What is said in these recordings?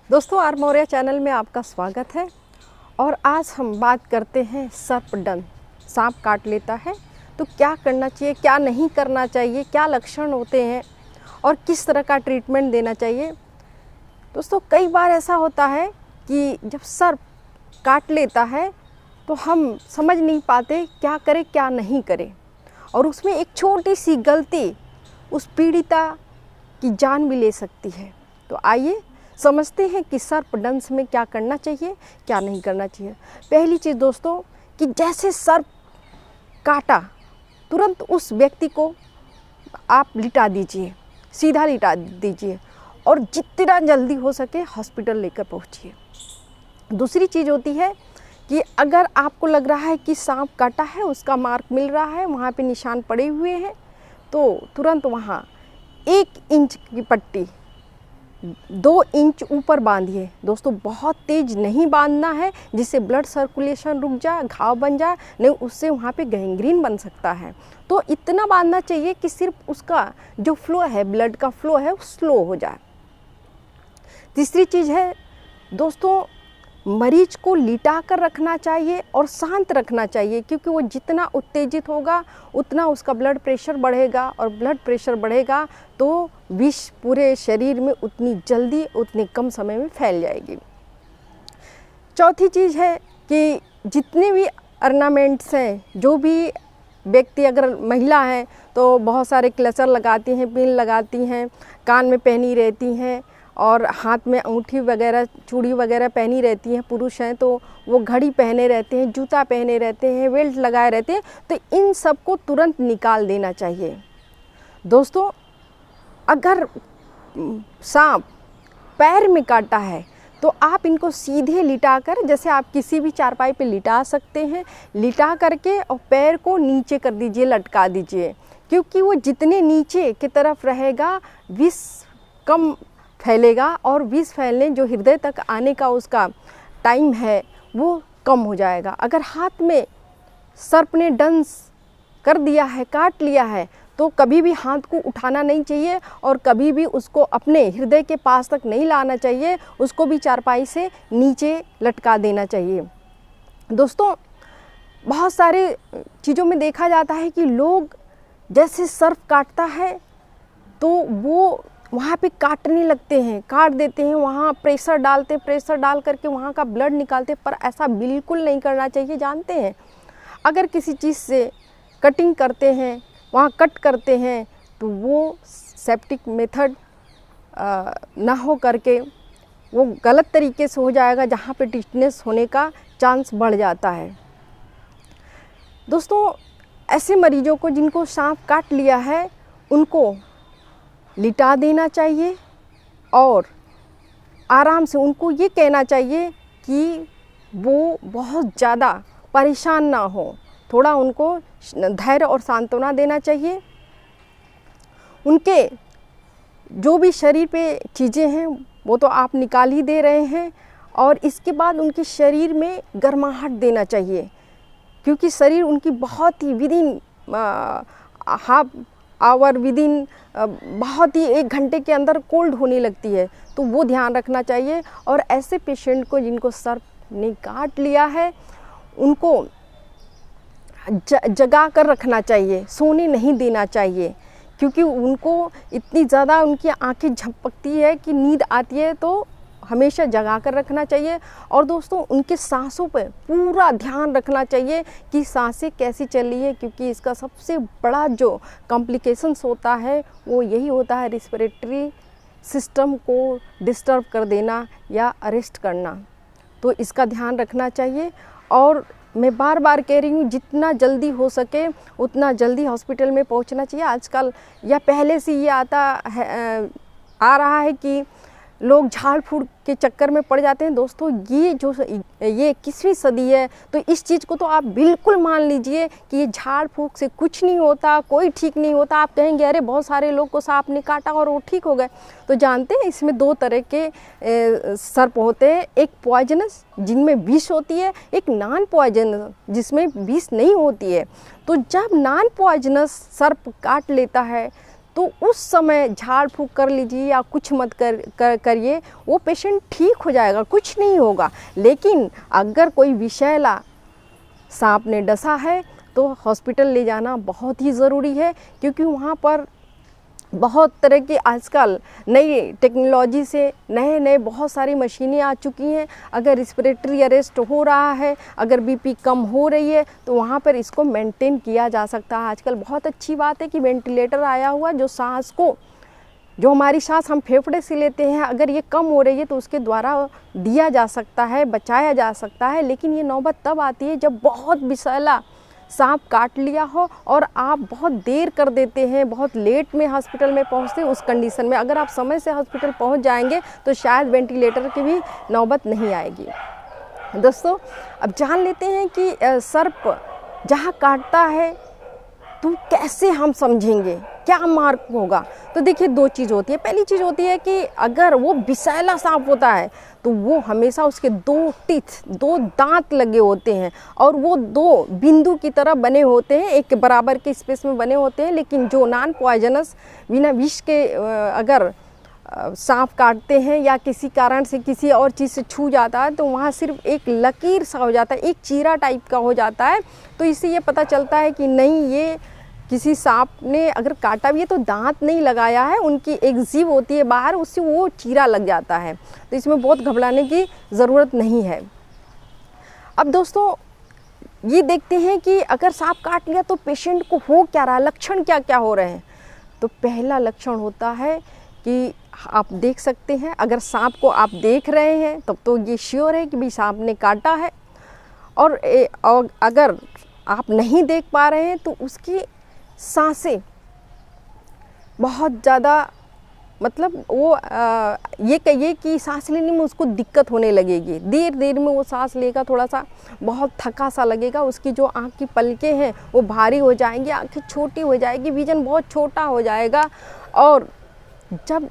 दोस्तों, are Maurya channel में आपका स्वागत है। और आज हम बात करते हैं सर्पदंश। सांप काट लेता है तो क्या करना चाहिए, क्या नहीं करना चाहिए, क्या लक्षण होते हैं और किस तरह का ट्रीटमेंट देना चाहिए। दोस्तों, कई बार ऐसा होता है कि जब सर्प काट लेता है तो हम समझ नहीं पाते क्या करें क्या नहीं करें, और उसमें एक छोटी सी गलती उस पीड़िता की जान भी ले सकती है। तो आइए समझते हैं कि सर्पदंश में क्या करना चाहिए, क्या नहीं करना चाहिए। पहली चीज़ दोस्तों, कि जैसे सर्प काटा तुरंत उस व्यक्ति को आप लिटा दीजिए, सीधा लिटा दीजिए और जितना जल्दी हो सके हॉस्पिटल लेकर पहुंचिए। दूसरी चीज़ होती है कि अगर आपको लग रहा है कि सांप काटा है, उसका मार्क मिल रहा है, वहाँ पे निशान पड़े हुए हैं, तो तुरंत वहाँ 1 इंच की पट्टी 2 इंच ऊपर बांधिए। दोस्तों, बहुत तेज़ नहीं बांधना है जिससे ब्लड सर्कुलेशन रुक जाए, घाव बन जाए, नहीं उससे वहाँ पे गैंग्रीन बन सकता है। तो इतना बांधना चाहिए कि सिर्फ उसका जो फ्लो है, ब्लड का फ्लो है, वो स्लो हो जाए। तीसरी चीज़ है दोस्तों, मरीज को लिटा कर रखना चाहिए और शांत रखना चाहिए, क्योंकि वो जितना उत्तेजित होगा उतना उसका ब्लड प्रेशर बढ़ेगा, और ब्लड प्रेशर बढ़ेगा तो विष पूरे शरीर में उतनी जल्दी उतने कम समय में फैल जाएगी। चौथी चीज़ है कि जितने भी ऑर्नामेंट्स हैं, जो भी व्यक्ति, अगर महिला हैं तो बहुत सारे क्लचर लगाती हैं, पिन लगाती हैं, कान में पहनी रहती हैं और हाथ में अंगूठी वगैरह, चूड़ी वगैरह पहनी रहती हैं। पुरुष हैं तो वो घड़ी पहने रहते हैं, जूता पहने रहते हैं, बेल्ट लगाए रहते हैं। तो इन सब को तुरंत निकाल देना चाहिए। दोस्तों, अगर सांप पैर में काटा है तो आप इनको सीधे लिटाकर, जैसे आप किसी भी चारपाई पे लिटा सकते हैं, लिटा करके और पैर को नीचे कर दीजिए, लटका दीजिए, क्योंकि वो जितने नीचे की तरफ रहेगा विष कम फैलेगा, और विष फैलने जो हृदय तक आने का उसका टाइम है वो कम हो जाएगा। अगर हाथ में सर्प ने दंश कर दिया है, काट लिया है, तो कभी भी हाथ को उठाना नहीं चाहिए और कभी भी उसको अपने हृदय के पास तक नहीं लाना चाहिए, उसको भी चारपाई से नीचे लटका देना चाहिए। दोस्तों, बहुत सारे चीज़ों में देखा जाता है कि लोग जैसे सर्प काटता है तो वो वहाँ पे काटने लगते हैं, काट देते हैं, वहाँ प्रेशर डाल करके वहाँ का ब्लड निकालते, पर ऐसा बिल्कुल नहीं करना चाहिए। जानते हैं, अगर किसी चीज़ से कटिंग करते हैं, वहाँ कट करते हैं, तो वो सेप्टिक मेथड ना हो करके वो गलत तरीके से हो जाएगा, जहाँ पे टिटनेस होने का चांस बढ़ जाता है। दोस्तों, ऐसे मरीजों को जिनको सांप काट लिया है, उनको लिटा देना चाहिए और आराम से उनको ये कहना चाहिए कि वो बहुत ज़्यादा परेशान ना हो। थोड़ा उनको धैर्य और सांत्वना देना चाहिए। उनके जो भी शरीर पे चीज़ें हैं वो तो आप निकाल ही दे रहे हैं, और इसके बाद उनके शरीर में गर्माहट देना चाहिए, क्योंकि शरीर उनकी बहुत ही विदिन हाफ आवर विदिन बहुत ही 1 घंटे के अंदर कोल्ड होने लगती है, तो वो ध्यान रखना चाहिए। और ऐसे पेशेंट को जिनको सर्प ने काट लिया है, उनको जगा कर रखना चाहिए, सोने नहीं देना चाहिए, क्योंकि उनको इतनी ज़्यादा उनकी आंखें झपकती है कि नींद आती है, तो हमेशा जगा कर रखना चाहिए। और दोस्तों, उनके सांसों पर पूरा ध्यान रखना चाहिए कि सांसें कैसी चल रही है, क्योंकि इसका सबसे बड़ा जो कॉम्प्लिकेशंस होता है वो यही होता है, रिस्पिरेटरी सिस्टम को डिस्टर्ब कर देना या अरेस्ट करना। तो इसका ध्यान रखना चाहिए। और मैं बार बार कह रही हूँ, जितना जल्दी हो सके उतना जल्दी हॉस्पिटल में पहुँचना चाहिए। आजकल या पहले से ये आ रहा है कि लोग झाड़ फूड़ के चक्कर में पड़ जाते हैं। दोस्तों, ये 21वीं सदी है, तो इस चीज़ को तो आप बिल्कुल मान लीजिए कि ये झाड़ फूक से कुछ नहीं होता, कोई ठीक नहीं होता। आप कहेंगे अरे बहुत सारे लोग को सांप ने काटा और वो ठीक हो गए। तो जानते हैं, इसमें 2 तरह के सर्प होते हैं, एक पॉइजनस जिनमें विष होती है, एक नॉन पॉइजनस जिसमें विष नहीं होती है। तो जब नॉन पॉइजनस सर्प काट लेता है तो उस समय झाड़ फूँक कर लीजिए या कुछ मत करिए, वो पेशेंट ठीक हो जाएगा, कुछ नहीं होगा। लेकिन अगर कोई विषैला सांप ने डसा है तो हॉस्पिटल ले जाना बहुत ही ज़रूरी है, क्योंकि वहाँ पर बहुत तरह की आजकल नई टेक्नोलॉजी से नए बहुत सारी मशीनें आ चुकी हैं। अगर रिस्पिरेटरी अरेस्ट हो रहा है, अगर बीपी कम हो रही है, तो वहाँ पर इसको मेंटेन किया जा सकता है। आजकल बहुत अच्छी बात है कि वेंटिलेटर आया हुआ, जो हमारी सांस हम फेफड़े से लेते हैं, अगर ये कम हो रही है तो उसके द्वारा दिया जा सकता है, बचाया जा सकता है। लेकिन ये नौबत तब आती है जब बहुत विषैला सांप काट लिया हो और आप बहुत देर कर देते हैं, बहुत लेट में हॉस्पिटल में पहुंचते हैं। उस कंडीशन में अगर आप समय से हॉस्पिटल पहुंच जाएंगे तो शायद वेंटिलेटर की भी नौबत नहीं आएगी। दोस्तों, अब जान लेते हैं कि सर्प जहाँ काटता है तो कैसे हम समझेंगे, क्या मार्क होगा। तो देखिए, दो चीज़ होती है। पहली चीज़ होती है कि अगर वो विषैला सांप होता है तो वो हमेशा उसके दो दांत लगे होते हैं और वो दो बिंदु की तरह बने होते हैं, एक बराबर के स्पेस में बने होते हैं। लेकिन जो नॉन पॉइजनस बिना विष के अगर सांप काटते हैं या किसी कारण से किसी और चीज़ से छू जाता है तो वहाँ सिर्फ एक लकीर सा हो जाता है, एक चीरा टाइप का हो जाता है। तो इससे ये पता चलता है कि नहीं, ये किसी सांप ने अगर काटा भी है तो दांत नहीं लगाया है, उनकी एक जीभ होती है बाहर, उससे वो चीरा लग जाता है। तो इसमें बहुत घबराने की ज़रूरत नहीं है। अब दोस्तों, ये देखते हैं कि अगर सांप काट लिया तो पेशेंट को हो क्या रहा है, लक्षण क्या क्या हो रहे हैं। तो पहला लक्षण होता है कि आप देख सकते हैं, अगर सांप को आप देख रहे हैं तब तो ये श्योर है कि भाई सांप ने काटा है। और अगर आप नहीं देख पा रहे हैं तो उसकी सांसें बहुत ज़्यादा, मतलब वो ये कहिए कि सांस लेने में उसको दिक्कत होने लगेगी, देर में वो सांस लेगा, थोड़ा सा बहुत थका सा लगेगा, उसकी जो आँख की पलकें हैं वो भारी हो जाएंगी, आँखें छोटी हो जाएगी, विजन बहुत छोटा हो जाएगा। और जब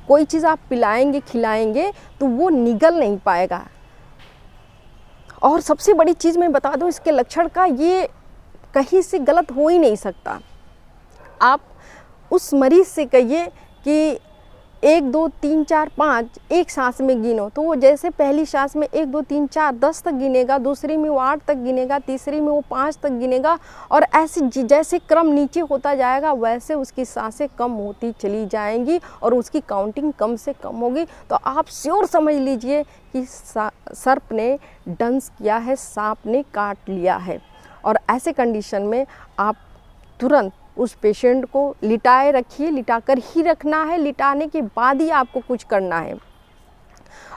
कोई चीज़ आप पिलाएंगे खिलाएंगे तो वो निगल नहीं पाएगा। और सबसे बड़ी चीज़ मैं बता दूं इसके लक्षण का, ये कहीं से गलत हो ही नहीं सकता। आप उस मरीज़ से कहिए कि 1 2 3 4 5 एक सांस में गिनो, तो वो जैसे पहली सांस में 1 2 3 4 10 तक गिनेगा, दूसरी में वो 8 तक गिनेगा, तीसरी में वो 5 तक गिनेगा। और ऐसे जैसे क्रम नीचे होता जाएगा वैसे उसकी सांसें कम होती चली जाएंगी और उसकी काउंटिंग कम से कम होगी। तो आप श्योर समझ लीजिए कि सर्प ने डंस किया है, सांप ने काट लिया है। और ऐसे कंडीशन में आप तुरंत उस पेशेंट को लिटाए रखिए, लिटाकर ही रखना है, लिटाने के बाद ही आपको कुछ करना है।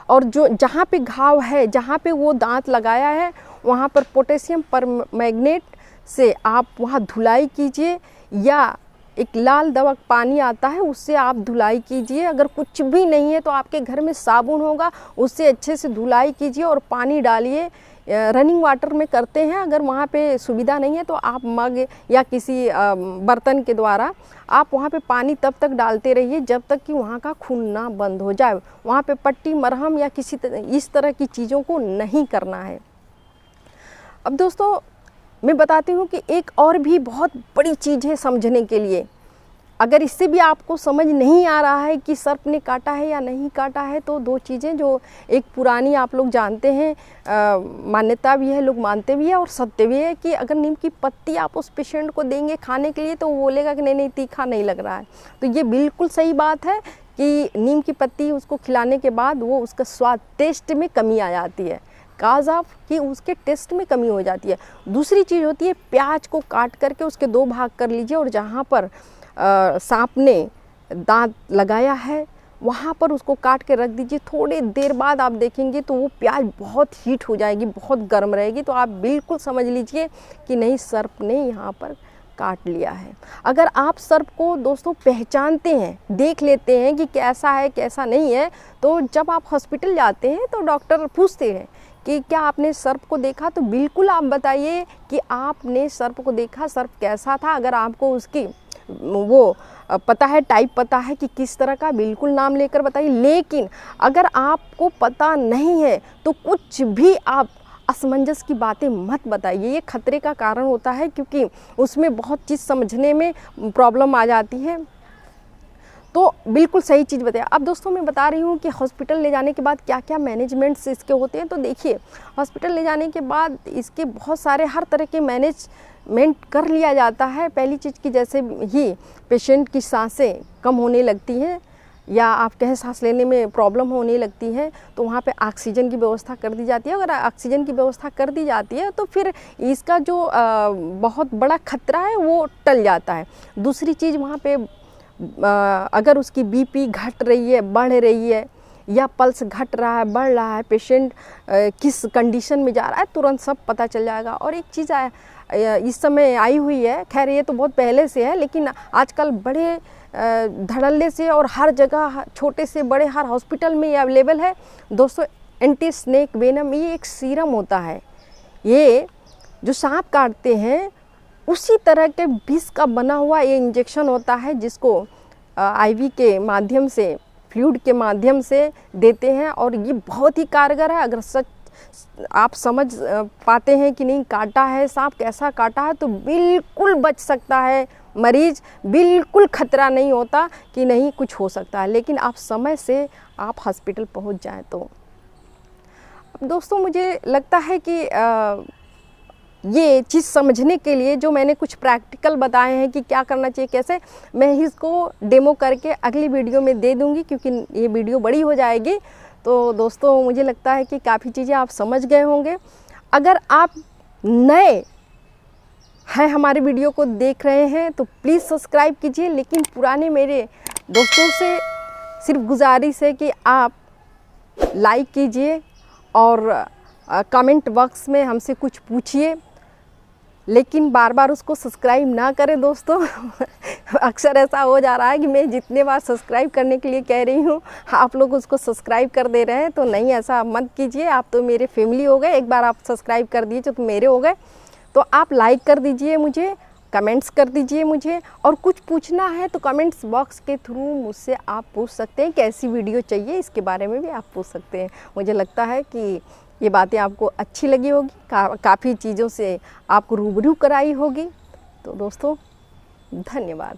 और जो जहाँ पे घाव है, जहाँ पे वो दांत लगाया है, वहाँ पर पोटेशियम परमैंगनेट से आप वहाँ धुलाई कीजिए, या एक लाल दवा पानी आता है उससे आप धुलाई कीजिए। अगर कुछ भी नहीं है तो आपके घर में साबुन होगा, उससे अच्छे से धुलाई कीजिए और पानी डालिए। रनिंग वाटर में करते हैं, अगर वहाँ पे सुविधा नहीं है तो आप मग या किसी बर्तन के द्वारा आप वहाँ पे पानी तब तक डालते रहिए जब तक कि वहाँ का खून ना बंद हो जाए। वहाँ पे पट्टी, मरहम या किसी इस तरह की चीज़ों को नहीं करना है। अब दोस्तों, मैं बताती हूँ कि एक और भी बहुत बड़ी चीज़ है समझने के लिए। अगर इससे भी आपको समझ नहीं आ रहा है कि सर्प ने काटा है या नहीं काटा है, तो दो चीज़ें जो एक पुरानी आप लोग जानते हैं, मान्यता भी है, लोग मानते भी है और सत्य भी है, कि अगर नीम की पत्ती आप उस पेशेंट को देंगे खाने के लिए तो वो बोलेगा कि नहीं तीखा नहीं लग रहा है। तो ये बिल्कुल सही बात है कि नीम की पत्ती उसको खिलाने के बाद वो उसका स्वाद, टेस्ट में कमी आ जाती है, काज ऑफ कि उसके टेस्ट में कमी हो जाती है। दूसरी चीज़ होती है, प्याज को काट करके उसके 2 भाग कर लीजिए और जहाँ पर सांप ने दांत लगाया है वहाँ पर उसको काट के रख दीजिए। थोड़ी देर बाद आप देखेंगे तो वो प्याज बहुत हीट हो जाएगी, बहुत गर्म रहेगी। तो आप बिल्कुल समझ लीजिए कि नहीं, सर्प ने यहाँ पर काट लिया है। अगर आप सर्प को दोस्तों पहचानते हैं, देख लेते हैं कि कैसा है कैसा नहीं है, तो जब आप हॉस्पिटल जाते हैं तो डॉक्टर पूछते हैं कि क्या आपने सर्प को देखा, तो बिल्कुल आप बताइए कि आपने सर्प को देखा, सर्प कैसा था। अगर आपको उसकी वो पता है, टाइप पता है कि किस तरह का, बिल्कुल नाम लेकर बताइए। लेकिन अगर आपको पता नहीं है तो कुछ भी आप असमंजस की बातें मत बताइए, ये खतरे का कारण होता है, क्योंकि उसमें बहुत चीज़ समझने में प्रॉब्लम आ जाती है। तो बिल्कुल सही चीज़ बताया। अब दोस्तों मैं बता रही हूँ कि हॉस्पिटल ले जाने के बाद क्या क्या मैनेजमेंट्स इसके होते हैं। तो देखिए, हॉस्पिटल ले जाने के बाद इसके बहुत सारे हर तरह के मैनेजमेंट कर लिया जाता है। पहली चीज़ की जैसे ही पेशेंट की सांसें कम होने लगती हैं या आप कहें सांस लेने में प्रॉब्लम होने लगती है, तो वहाँ पे ऑक्सीजन की व्यवस्था कर दी जाती है। अगर ऑक्सीजन की व्यवस्था कर दी जाती है तो फिर इसका जो बहुत बड़ा खतरा है वो टल जाता है। दूसरी चीज़, वहाँ पे अगर उसकी बीपी घट रही है, बढ़ रही है, या पल्स घट रहा है, बढ़ रहा है, पेशेंट किस कंडीशन में जा रहा है, तुरंत सब पता चल जाएगा। और एक चीज़ इस समय आई हुई है, खैर ये तो बहुत पहले से है, लेकिन आजकल बड़े धड़ल्ले से और हर जगह छोटे से बड़े हर हॉस्पिटल में ये अवेलेबल है दोस्तों, एंटी स्नेक वेनम। ये एक सीरम होता है, ये जो सांप काटते हैं उसी तरह के विष का बना हुआ ये इंजेक्शन होता है, जिसको आईवी के माध्यम से, फ्लूइड के माध्यम से देते हैं। और ये बहुत ही कारगर है। अगर सच आप समझ पाते हैं कि नहीं काटा है सांप, कैसा काटा है, तो बिल्कुल बच सकता है मरीज, बिल्कुल खतरा नहीं होता कि नहीं कुछ हो सकता है, लेकिन आप समय से आप हॉस्पिटल पहुंच जाएं तो। अब दोस्तों मुझे लगता है कि ये चीज़ समझने के लिए जो मैंने कुछ प्रैक्टिकल बताए हैं कि क्या करना चाहिए, कैसे, मैं इसको डेमो करके अगली वीडियो में दे दूंगी, क्योंकि ये वीडियो बड़ी हो जाएगी। तो दोस्तों मुझे लगता है कि काफ़ी चीज़ें आप समझ गए होंगे। अगर आप नए हैं हमारे वीडियो को देख रहे हैं तो प्लीज़ सब्सक्राइब कीजिए, लेकिन पुराने मेरे दोस्तों से सिर्फ गुजारिश है कि आप लाइक कीजिए और कमेंट बॉक्स में हमसे कुछ पूछिए, लेकिन बार बार उसको सब्सक्राइब ना करें दोस्तों। अक्सर ऐसा हो जा रहा है कि मैं जितने बार सब्सक्राइब करने के लिए कह रही हूँ आप लोग उसको सब्सक्राइब कर दे रहे हैं। तो नहीं, ऐसा मत कीजिए। आप तो मेरे फैमिली हो गए, एक बार आप सब्सक्राइब कर दिए तो मेरे हो गए। तो आप लाइक कर दीजिए, मुझे कमेंट्स कर दीजिए मुझे, और कुछ पूछना है तो कमेंट्स बॉक्स के थ्रू मुझसे आप पूछ सकते हैं। कैसी वीडियो चाहिए इसके बारे में भी आप पूछ सकते हैं। मुझे लगता है कि ये बातें आपको अच्छी लगी होगी, काफ़ी चीज़ों से आपको रूबरू कराई होगी। तो दोस्तों धन्यवाद।